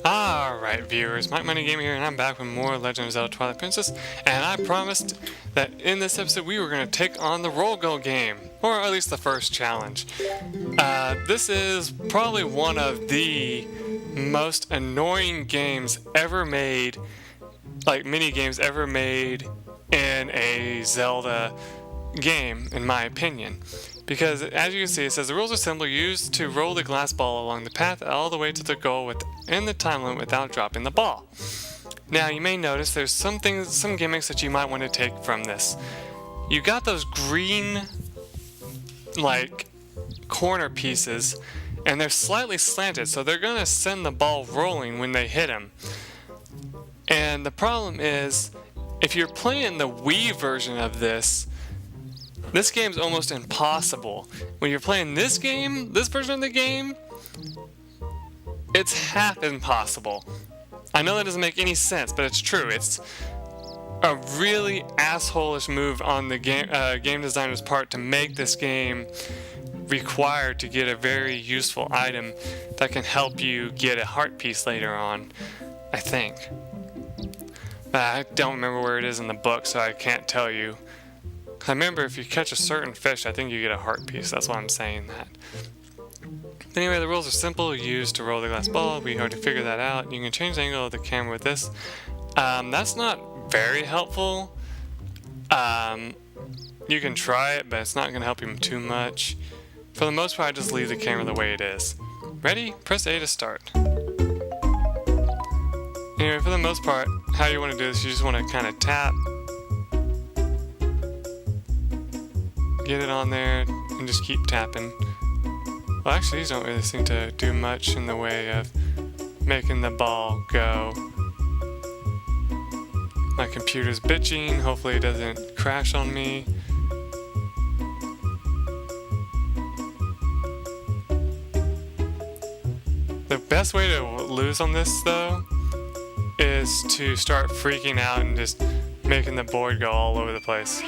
Alright viewers, MikeMoneyGMR here, and I'm back with more Legend of Zelda Twilight Princess, and I promised that in this episode we were going to take on the roll goal game, or at least the first challenge. This is probably one of the most annoying games ever made, like mini games ever made in a Zelda game, in my opinion. Because as you can see, it says the rules are simple: used to roll the glass ball along the path all the way to the goal within the time limit without dropping the ball. Now you may notice there's some gimmicks that you might want to take from this. You got those green like corner pieces, and they're slightly slanted, so they're gonna send the ball rolling when they hit them. And the problem is, if you're playing the Wii version of this game's almost impossible. When you're playing this game, this version of the game, it's half impossible. I know that doesn't make any sense, but it's true. It's a really asshole-ish move on the game designer's part to make this game required to get a very useful item that can help you get a heart piece later on, I think. I don't remember where it is in the book, so I can't tell you. I remember if you catch a certain fish, I think you get a heart piece. That's why I'm saying that. Anyway, the rules are simple. Used to roll the glass ball. We already figured that out. You can change the angle of the camera with this. That's not very helpful. You can try it, but it's not going to help you too much. For the most part, I just leave the camera the way it is. Ready? Press A to start. Anyway, for the most part, how you want to do this, you just want to kind of tap, get it on there, and just keep tapping. Well, actually, these don't really seem to do much in the way of making the ball go. My computer's bitching. Hopefully it doesn't crash on me. The best way to lose on this, though, is to start freaking out and just making the board go all over the place.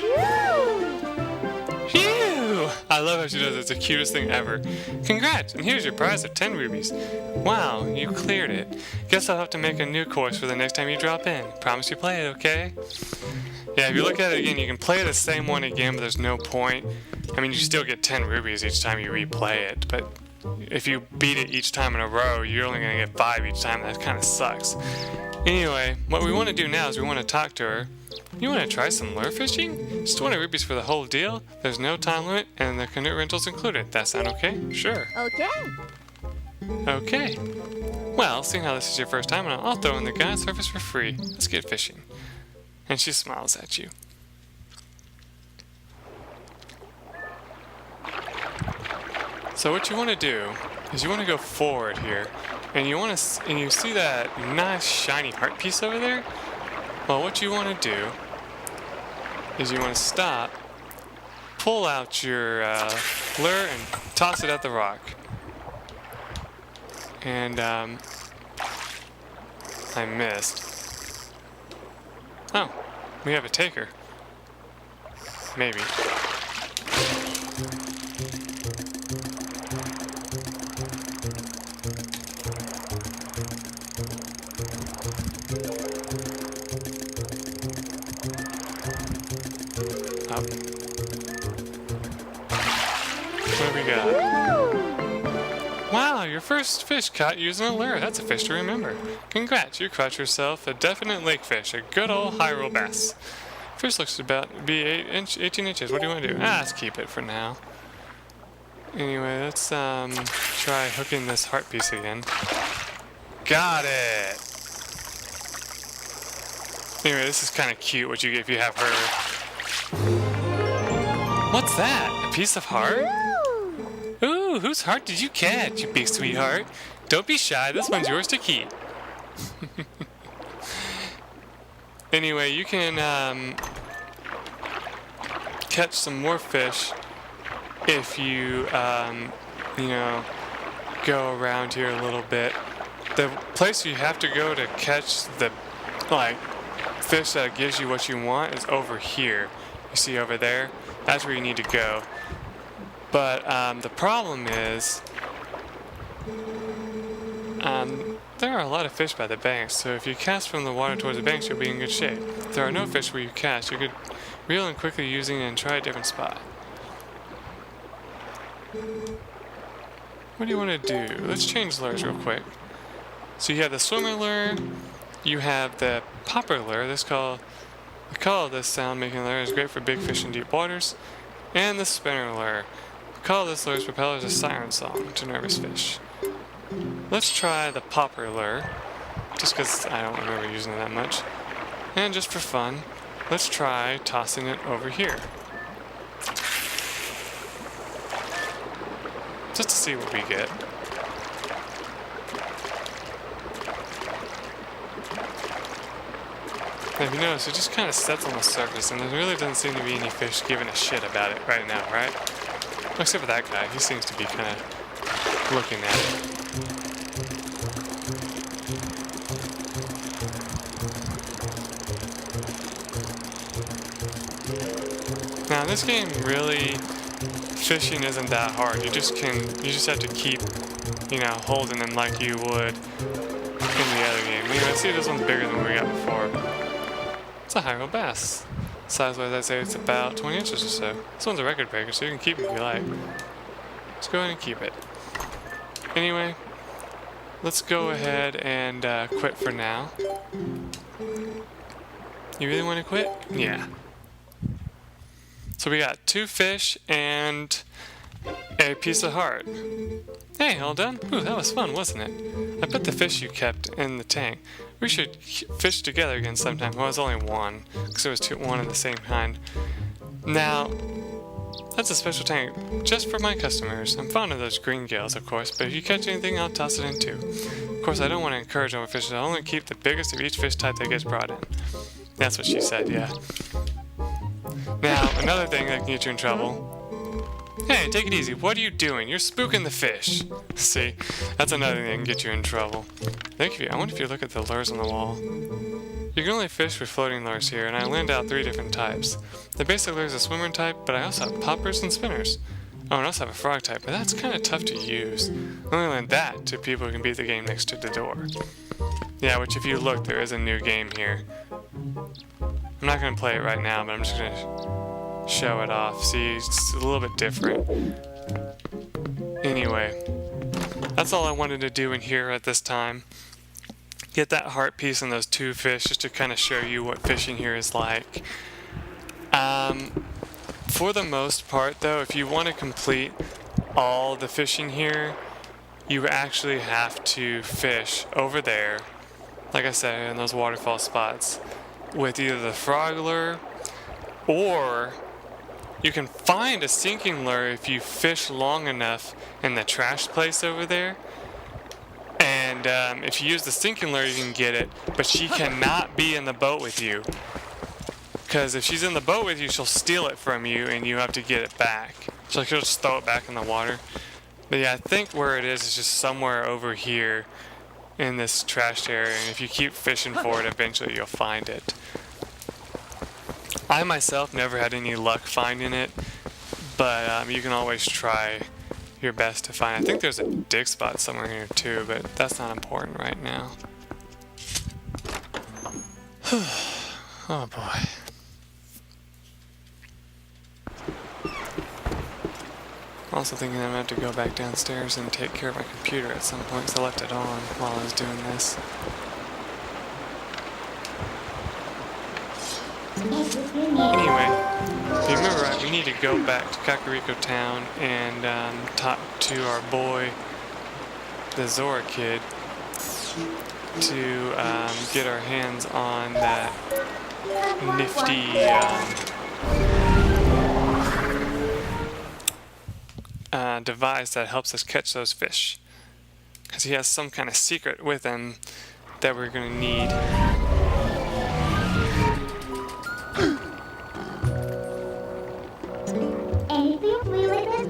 Phew! I love how she does it. It's the cutest thing ever. Congrats! And here's your prize of 10 rubies. Wow, you cleared it. Guess I'll have to make a new course for the next time you drop in. Promise you play it, okay? Yeah, if you look at it again, you can play the same one again, but there's no point. I mean, you still get 10 rubies each time you replay it, but if you beat it each time in a row, you're only going to get 5 each time. That kind of sucks. Anyway, what we want to do now is we want to talk to her. You want to try some lure fishing? Just 20 rupees for the whole deal. There's no time limit, and the canoe rental's included. That sound okay? Sure. Okay. Okay. Well, seeing how this is your first time, I'll throw in the guide service for free. Let's get fishing. And she smiles at you. So what you want to do is you want to go forward here, and you see that nice shiny heart piece over there? Well, what you want to do is you want to stop, pull out your lure, and toss it at the rock. And I missed. Oh, we have a taker. Maybe. Up. What do we got? Wow, your first fish caught using a lure. That's a fish to remember. Congrats, you caught yourself a definite lake fish, a good old Hyrule bass. Fish looks about to be 18 inches. What do you want to do? Let's keep it for now. Anyway, let's try hooking this heart piece again. Got it! Anyway, this is kind of cute what you get if you have her. What's that? A piece of heart? Ooh, whose heart did you catch, you big sweetheart? Don't be shy, this one's yours to keep. Anyway, you can catch some more fish if you, go around here a little bit. The place you have to go to catch the, fish that gives you what you want is over here. You see over there? That's where you need to go. But the problem is there are a lot of fish by the banks, so if you cast from the water towards the banks, you'll be in good shape. If there are no fish where you cast, you could reel in quickly using it and try a different spot. What do you want to do? Let's change lures real quick. So you have the swimmer lure, you have the popper lure. The call of this sound-making lure is great for big fish in deep waters, and the spinner lure. The call of this lure's propeller is a siren song to nervous fish. Let's try the popper lure, just because I don't remember using it that much. And just for fun, let's try tossing it over here. Just to see what we get. And if you notice, it just kind of sets on the surface, and there really doesn't seem to be any fish giving a shit about it right now, right? Except for that guy, he seems to be kind of looking at it. Now, in this game, really, fishing isn't that hard. You just have to keep, holding them like you would in the other game. I see this one's bigger than we got before. It's a high-roll bass. Size-wise, I'd say it's about 20 inches or so. This one's a record breaker, so you can keep it if you like. Let's go ahead and keep it. Anyway, let's go ahead and quit for now. You really want to quit? Yeah. So we got 2 fish and a piece of heart. Hey, all done? Ooh, that was fun, wasn't it? I put the fish you kept in the tank. We should fish together again sometime. Well, it was only one, because there was one of the same kind. Now, that's a special tank just for my customers. I'm fond of those green gills, of course, but if you catch anything, I'll toss it in too. Of course, I don't want to encourage overfishing. I'll only keep the biggest of each fish type that gets brought in. That's what she said, yeah. Now, another thing that can get you in trouble. Hey, take it easy. What are you doing? You're spooking the fish. See, that's another thing that can get you in trouble. I wonder if you look at the lures on the wall. You can only fish with floating lures here, and I laid out 3 different types. The basic lure is a swimmer type, but I also have poppers and spinners. Oh, and I also have a frog type, but that's kind of tough to use. I only lend that to people who can beat the game next to the door. Yeah, which if you look, there is a new game here. I'm not going to play it right now, but I'm just going to show it off. See, it's a little bit different. Anyway, that's all I wanted to do in here at this time. Get that heart piece and those 2 fish just to kind of show you what fishing here is like. For the most part, though, if you want to complete all the fishing here, you actually have to fish over there, like I said, in those waterfall spots, with either the frog lure, or you can find a sinking lure if you fish long enough in the trash place over there. And if you use the sinking lure, you can get it, but she cannot be in the boat with you. Because if she's in the boat with you, she'll steal it from you, and you have to get it back. So she'll just throw it back in the water. But yeah, I think where it is just somewhere over here in this trashed area, and if you keep fishing for it, eventually you'll find it. I myself never had any luck finding it, but you can always try your best to find it. I think there's a dig spot somewhere here too, but that's not important right now. Oh boy. I'm also thinking I'm going to have to go back downstairs and take care of my computer at some point, because I left it on while I was doing this. Anyway, if you remember right, we need to go back to Kakariko Town and talk to our boy, the Zora kid, to get our hands on that nifty device that helps us catch those fish. Because he has some kind of secret with him that we're going to need. Anything related?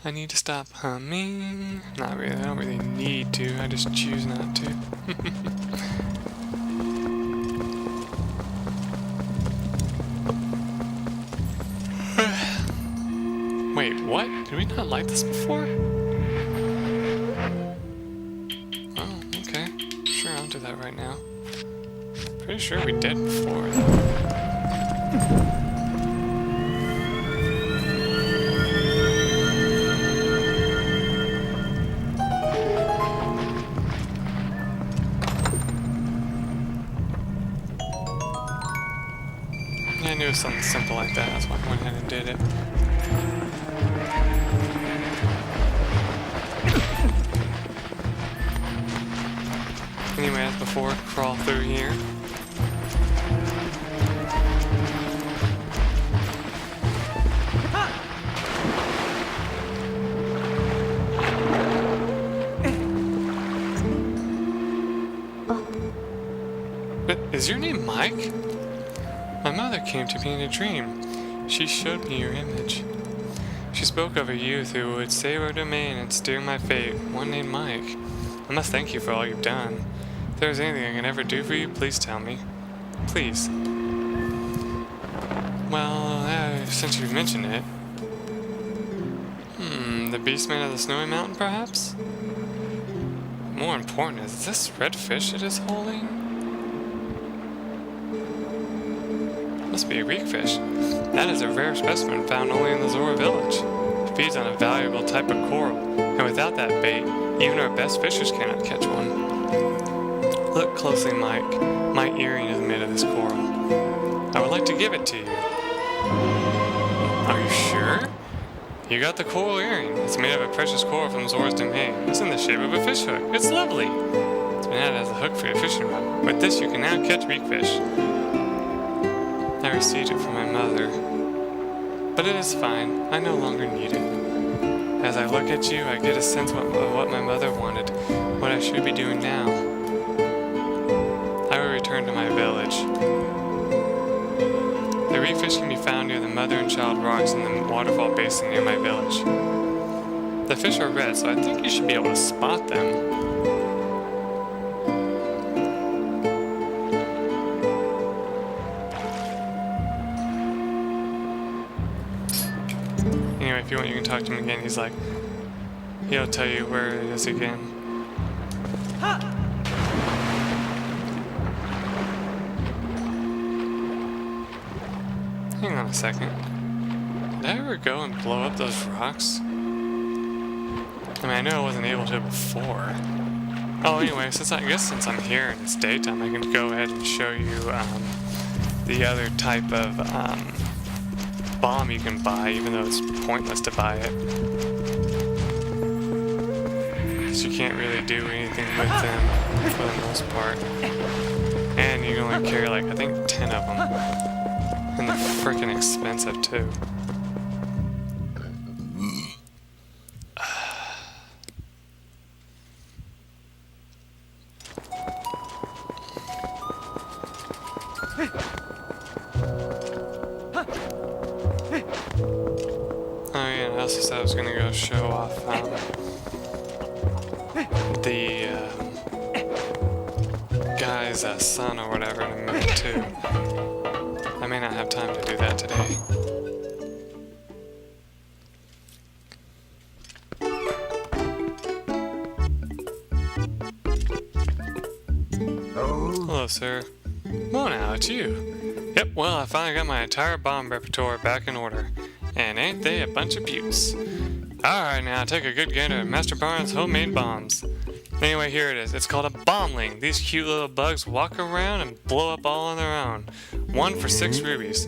I need to stop humming. Not really, I don't really need to, I just choose not to. Wait, what? Did we not like this before? Oh, okay. Sure, I'll do that right now. Pretty sure we did before, though. Yeah, I knew it was something simple like that. That's why I went ahead and did it. Anyway, as before, crawl through here. But is your name Mike? My mother came to me in a dream. She showed me your image. She spoke of a youth who would save our domain and steer my fate, one named Mike. I must thank you for all you've done. If there's anything I can ever do for you, please tell me. Please. Well, since you've mentioned it. The Beastman of the Snowy Mountain, perhaps? More important, is this red fish it is holding? Must be a reekfish. That is a rare specimen found only in the Zora village. It feeds on a valuable type of coral, and without that bait, even our best fishers cannot catch one. Look closely, Mike. My earring is made of this coral. I would like to give it to you. Are you sure? You got the coral earring. It's made of a precious coral from Zora's domain. It's in the shape of a fish hook. It's lovely. It's been added as a hook for your fishing rod. With this, you can now catch reekfish. I received it from my mother. But it is fine. I no longer need it. As I look at you, I get a sense of what my mother wanted, what I should be doing now. I will return to my village. The reeffish can be found near the mother and child rocks in the waterfall basin near my village. The fish are red, so I think you should be able to spot them. Anyway, if you want, you can talk to him again. He's like, he'll tell you where it is again. Hang on a second. Did I ever go and blow up those rocks? I mean, I know I wasn't able to before. Oh, anyway, since I'm here and it's daytime, I can go ahead and show you the other type of bomb you can buy, even though it's pointless to buy it. Because you can't really do anything with them for the most part. And you can only carry like, I think 10 of them. And they're freaking expensive too. Oh yeah, I also said I was gonna go show off the guy's son or whatever in a minute too. I may not have time to do that today. Hello, sir. Well now, it's you. Yep, well, I finally got my entire bomb repertoire back in order. And ain't they a bunch of beauts? Alright, now take a good gander at Master Barnes' homemade bombs. Anyway, here it is. It's called a bombling. These cute little bugs walk around and blow up all on their own. 1 for 6 rubies.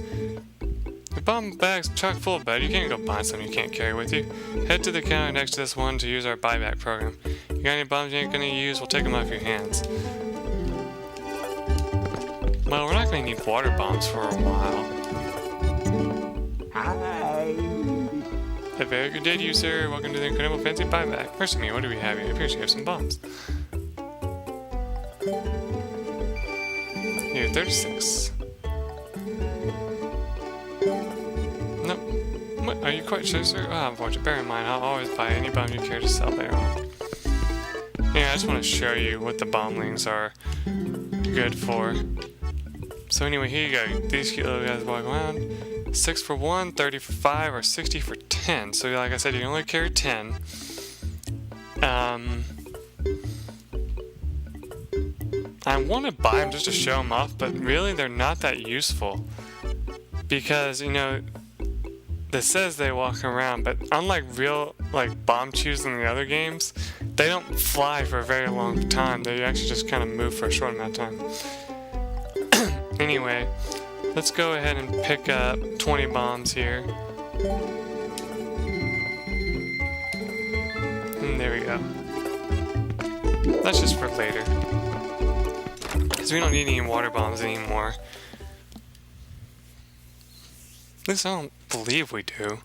Your bomb bag's chock full, bud. You can't go buy something you can't carry with you. Head to the counter next to this one to use our buyback program. You got any bombs you ain't gonna use, we'll take them off your hands. Well, we're not gonna need water bombs for a while. A very good day to you, sir. Welcome to the incredible fancy buyback. First of me, what do we have here? It appears you have some bombs. Here, 36. Nope. What, are you quite sure, sir? Oh, unfortunately, bear in mind, I'll always buy any bomb you care to sell later on. Yeah, I just want to show you what the bomblings are good for. So anyway, here you go. These cute little guys walk around. 6 for 1, 30 for 5, or 60 for 10. So like I said, you can only carry 10. I want to buy them just to show them off, but really they're not that useful. Because, you know, it says they walk around, but unlike real, like, bomb chews in the other games, they don't fly for a very long time. They actually just kind of move for a short amount of time. Anyway, let's go ahead and pick up 20 bombs here. And there we go. That's just for later. Because we don't need any water bombs anymore. At least I don't believe we do.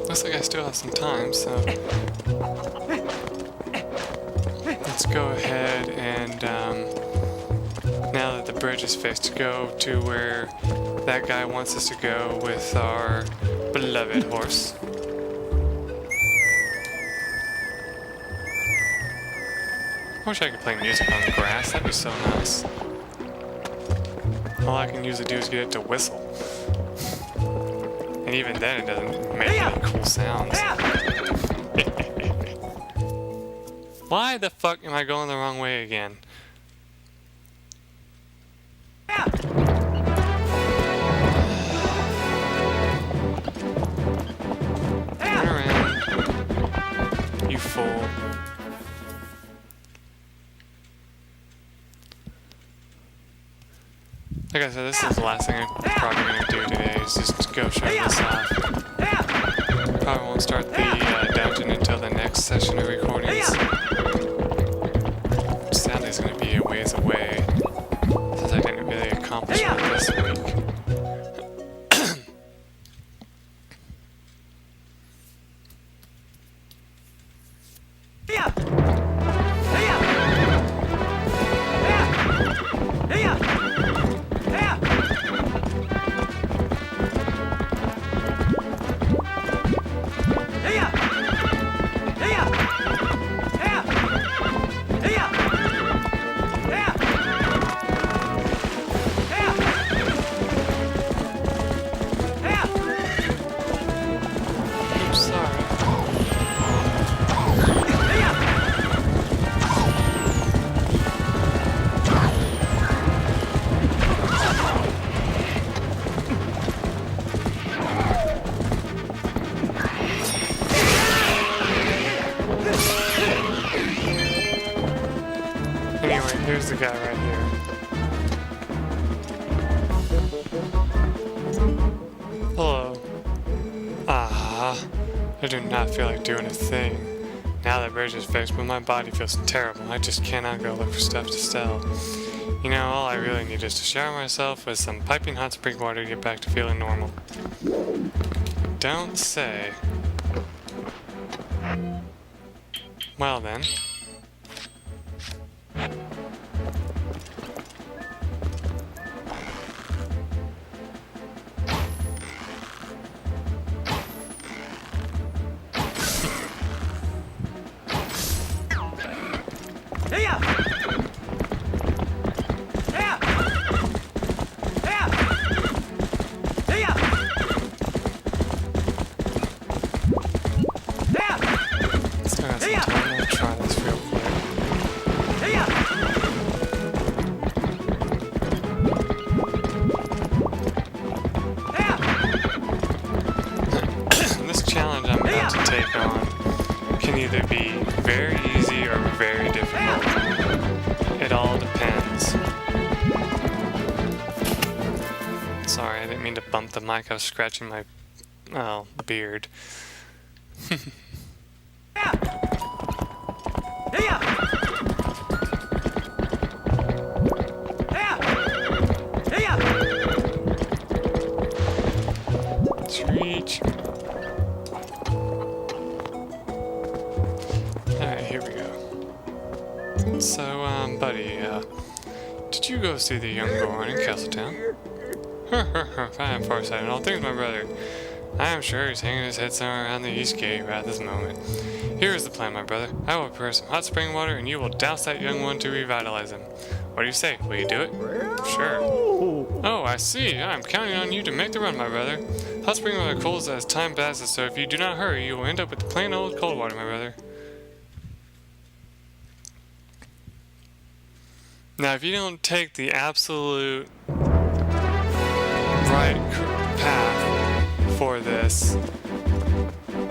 Looks like I still have some time, so let's go ahead and now that the bridge is fixed, go to where that guy wants us to go with our beloved horse. I wish I could play music on the grass, that'd be so nice. All I can usually do is get it to whistle. And even then it doesn't make any cool sounds. Why the fuck am I going the wrong way again? Turn around. You fool. Like I said, this is the last thing I'm probably going to do today, is just go show this off. Probably won't start the dungeon until the next session of recordings. Sadly, it's going to be a ways away, since I didn't really accomplish it this week. Anyway, here's the guy right here. Hello. I do not feel like doing a thing. Now that bridge is fixed, but my body feels terrible. I just cannot go look for stuff to sell. You know, all I really need is to shower myself with some piping hot spring water to get back to feeling normal. Don't say. Well then. Can either be very easy or very difficult. It all depends. Sorry, I didn't mean to bump the mic. I was scratching my, well, beard. Screech. Alright, here we go. So, go see the young Goron in Castletown. I am farsighted in all things, my brother. I am sure he's hanging his head somewhere around the east gate right at this moment. Here is the plan, my brother. I will prepare some hot spring water, and you will douse that young one to revitalize him. What do you say? Will you do it? Sure. Oh, I see. I am counting on you to make the run, my brother. Hot spring water cools as time passes, so if you do not hurry, you will end up with plain old cold water, my brother. Now, if you don't take the absolute right path for this,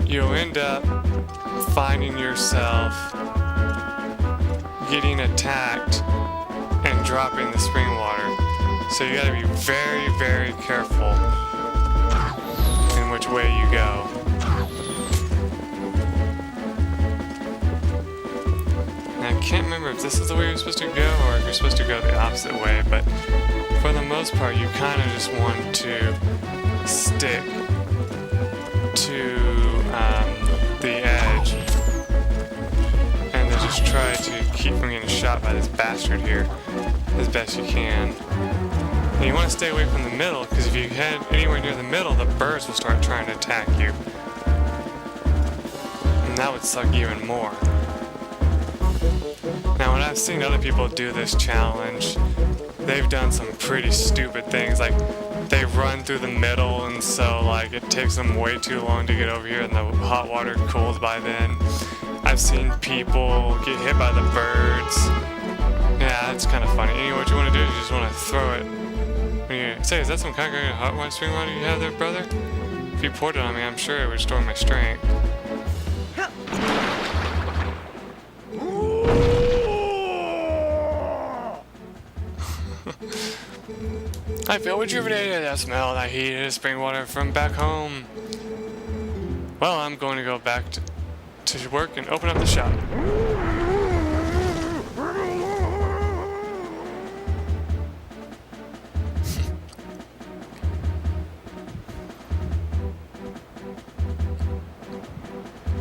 you'll end up finding yourself getting attacked and dropping the spring water. So you gotta be very, very careful in which way you go. And I can't remember if this is the way you're supposed to go or if you're supposed to go the opposite way, but for the most part you kind of just want to stick to the edge and then just try to keep from getting shot by this bastard here as best you can. And you want to stay away from the middle, because if you head anywhere near the middle, the birds will start trying to attack you. And that would suck even more. Now when I've seen other people do this challenge, they've done some pretty stupid things, like they run through the middle, and so like it takes them way too long to get over here and the hot water cools by then. I've seen people get hit by the birds. Yeah, it's kind of funny. Anyway, what you want to do is you just want to throw it. Say, is that some kind of hot water spring water you have there, brother? If you poured it on me, I'm sure it would restore my strength. I feel rejuvenated. I smell that heated spring water from back home. Well, I'm going to go back to work and open up the shop.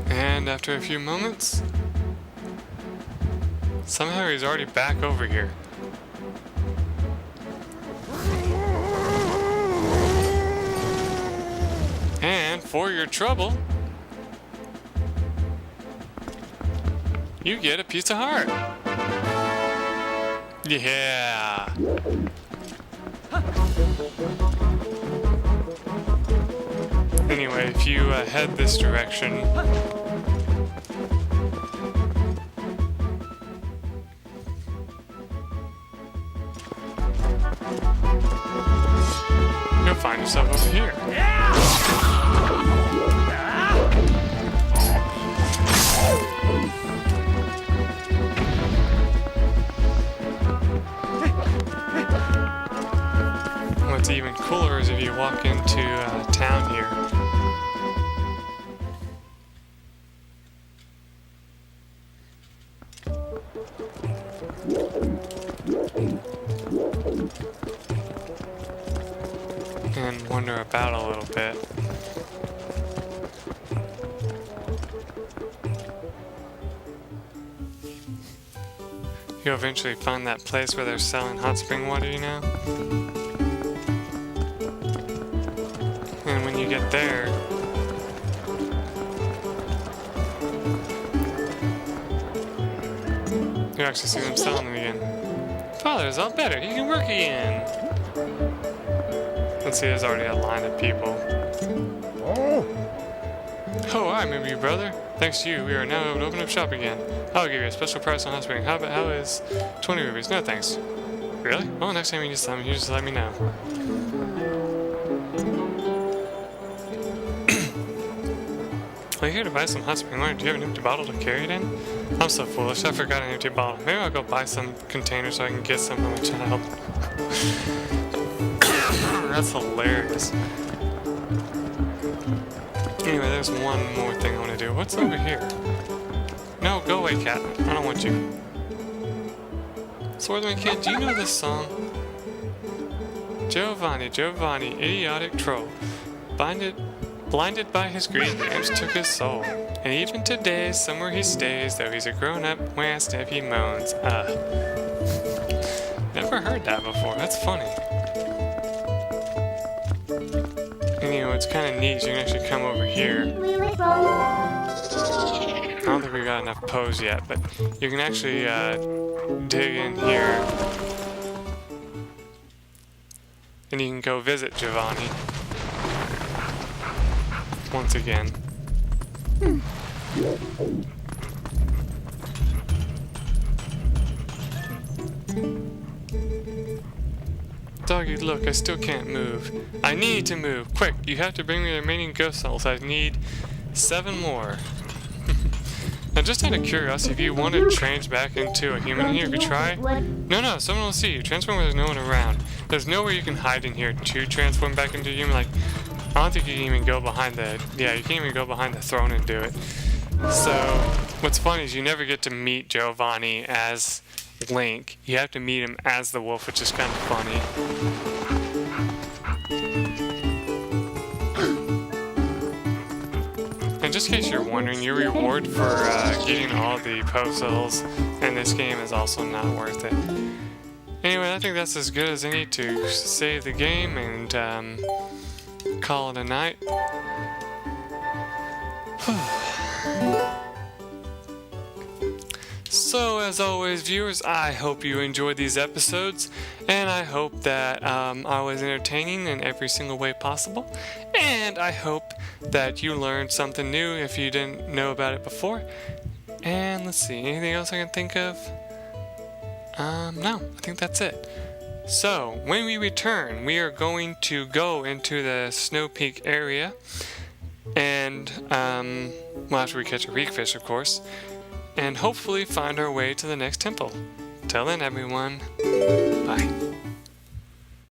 And after a few moments, somehow he's already back over here. And for your trouble, you get a piece of heart. Yeah. Anyway, if you head this direction, you'll find yourself over here. What's even cooler is if you walk into town here. And wander about a little bit. You'll eventually find that place where they're selling hot spring water, you know? And when you get there, you actually see them selling them again. Father's all better, he can work again. Let's see, there's already a line of people. Oh, I remember you, brother. Thanks to you, we are now able to open up shop again. I'll give you a special price on hot spring. How is 20 rupees? No thanks. Really? Well, next time you need something, you just let me know. Are you here to buy some hot spring water? Do you have an empty bottle to carry it in? I'm so foolish, I forgot an empty bottle. Maybe I'll go buy some containers so I can get some for my child. That's hilarious. Anyway, there's one more thing I want to do. What's over here? No, go away, cat. I don't want you. Swordsman Kid, do you know this song? Giovanni, Giovanni, idiotic troll. Blinded by his greed, the imps took his soul. And even today, somewhere he stays, though he's a grown-up, where if he moans. Never heard did that before. That's funny. And you know, it's kind of neat. You can actually come over here. I don't think we got enough pose yet, but you can actually dig in here. And you can go visit Giovanni. Once again. Doggy, look, I still can't move. I need to move. Quick, you have to bring me the remaining ghost souls. I need 7 more. Now, just out of curiosity, if you want to change back into a human here, you could try. No, someone will see you. Transform when there's no one around. There's nowhere you can hide in here to transform back into a human. Like, I don't think you can even go behind the... Yeah, you can't even go behind the throne and do it. So, what's funny is you never get to meet Giovanni as Link. You have to meet him as the wolf, which is kind of funny. And just in case you're wondering, your reward for getting all the puzzles in this game is also not worth it. Anyway, I think that's as good as any to save the game and call it a night. So, as always, viewers, I hope you enjoyed these episodes, and I hope that I was entertaining in every single way possible, and I hope that you learned something new if you didn't know about it before. And let's see, anything else I can think of? No, I think that's it. So, when we return, we are going to go into the Snow Peak area, and, well, after we catch a reek fish, of course, and hopefully find our way to the next temple. Till then, everyone, bye.